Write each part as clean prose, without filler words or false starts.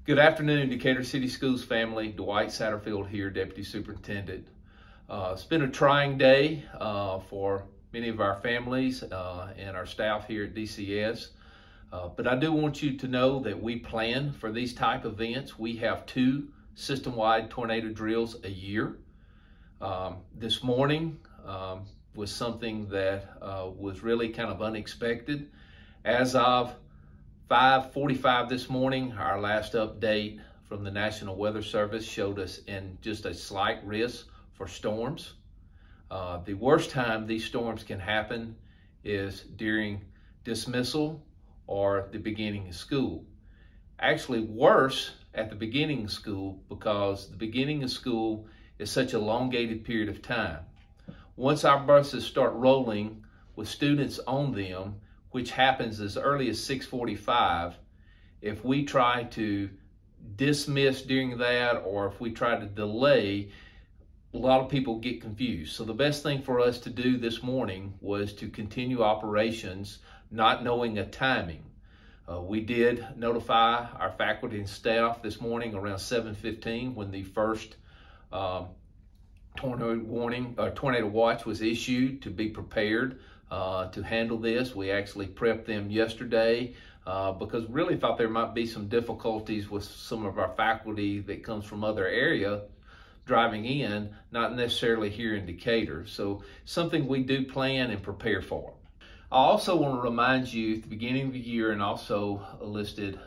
Good afternoon, Decatur City Schools family. Dwight Satterfield here, Deputy Superintendent. It's been a trying day for many of our families and our staff here at DCS. But I do want you to know that we plan for these type of events. We have 2 system-wide tornado drills a year. This morning was something that was really kind of unexpected. As of 5:45 this morning, our last update from the National Weather Service showed us in just a slight risk for storms. The worst time these storms can happen is during dismissal or the beginning of school. Actually worse at the beginning of school, because the beginning of school is such a elongated period of time. Once our buses start rolling with students on them, which happens as early as 6:45, if we try to dismiss during that, or if we try to delay, a lot of people get confused. So the best thing for us to do this morning was to continue operations, not knowing a timing. We did notify our faculty and staff this morning around 7:15 when the first tornado watch was issued, to be prepared to handle this. We actually prepped them yesterday because we really thought there might be some difficulties with some of our faculty that comes from other area driving in, not necessarily here in Decatur. So something we do plan and prepare for. I also want to remind you at the beginning of the year, and also listed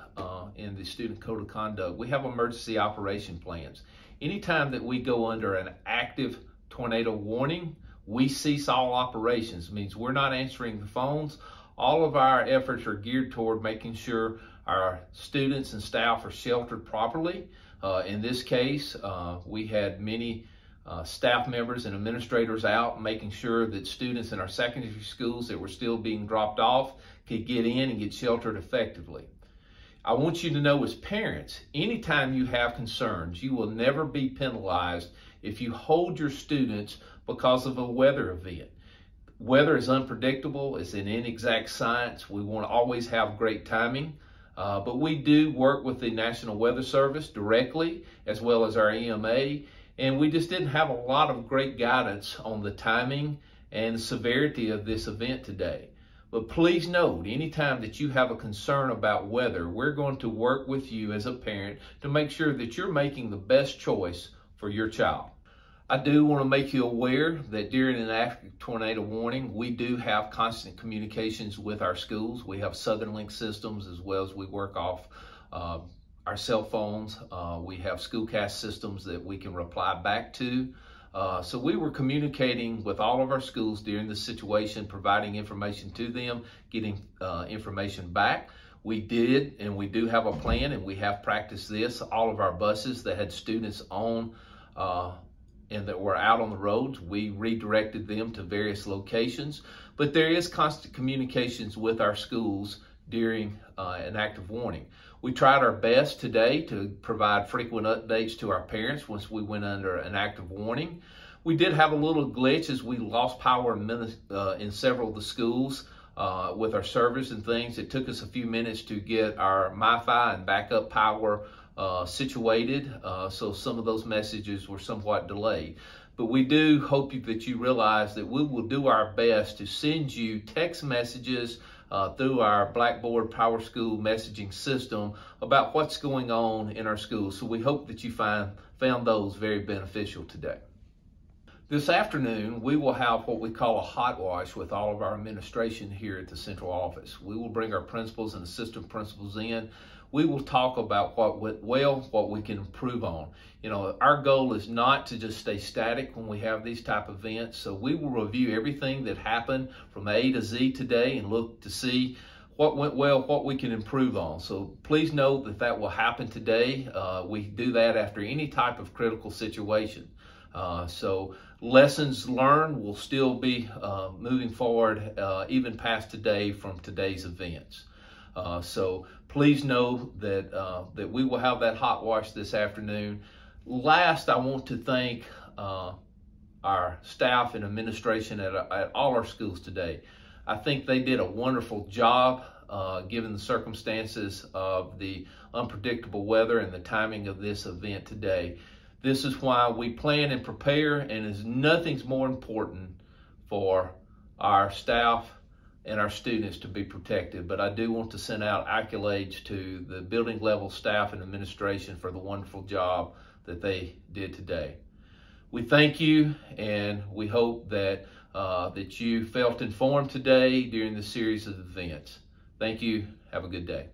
in the student code of conduct, we have emergency operation plans. Anytime that we go under an active tornado warning, we cease all operations. It means we're not answering the phones. All of our efforts are geared toward making sure our students and staff are sheltered properly. In this case, we had many staff members and administrators out making sure that students in our secondary schools that were still being dropped off could get in and get sheltered effectively. I want you to know, as parents, anytime you have concerns, you will never be penalized if you hold your students because of a weather event. Weather is unpredictable. It's an inexact science. We want to always have great timing. But we do work with the National Weather Service directly, as well as our EMA. And we just didn't have a lot of great guidance on the timing and severity of this event today. But please note, anytime that you have a concern about weather, we're going to work with you as a parent to make sure that you're making the best choice for your child. I do want to make you aware that during an active tornado warning, we do have constant communications with our schools. We have Southern Link systems, as well as we work off our cell phones. We have Schoolcast systems that we can reply back to. So we were communicating with all of our schools during this situation, providing information to them, getting information back. We did, and we do have a plan, and we have practiced this. All of our buses that had students on and that were out on the roads, we redirected them to various locations. But there is constant communications with our schools during an active warning. We tried our best today to provide frequent updates to our parents once we went under an active warning. We did have a little glitch as we lost power in several of the schools with our servers and things. It took us a few minutes to get our MiFi and backup power situated, so some of those messages were somewhat delayed. But we do hope that you realize that we will do our best to send you text messages through our Blackboard Power School messaging system about what's going on in our schools. So we hope that you found those very beneficial today. This afternoon, we will have what we call a hot wash with all of our administration here at the central office. We will bring our principals and assistant principals in. We will talk about what went well, what we can improve on. You know, our goal is not to just stay static when we have these type of events. So we will review everything that happened from A to Z today and look to see what went well, what we can improve on. So please note that that will happen today. We do that after any type of critical situation. So lessons learned will still be moving forward even past today from today's events. So please know that that we will have that hot wash this afternoon. Last, I want to thank our staff and administration at all our schools today. I think they did a wonderful job given the circumstances of the unpredictable weather and the timing of this event today. This is why we plan and prepare, and nothing's more important for our staff and our students to be protected. But I do want to send out accolades to the building level staff and administration for the wonderful job that they did today. We thank you, and we hope that that you felt informed today during the series of events. Thank you. Have a good day.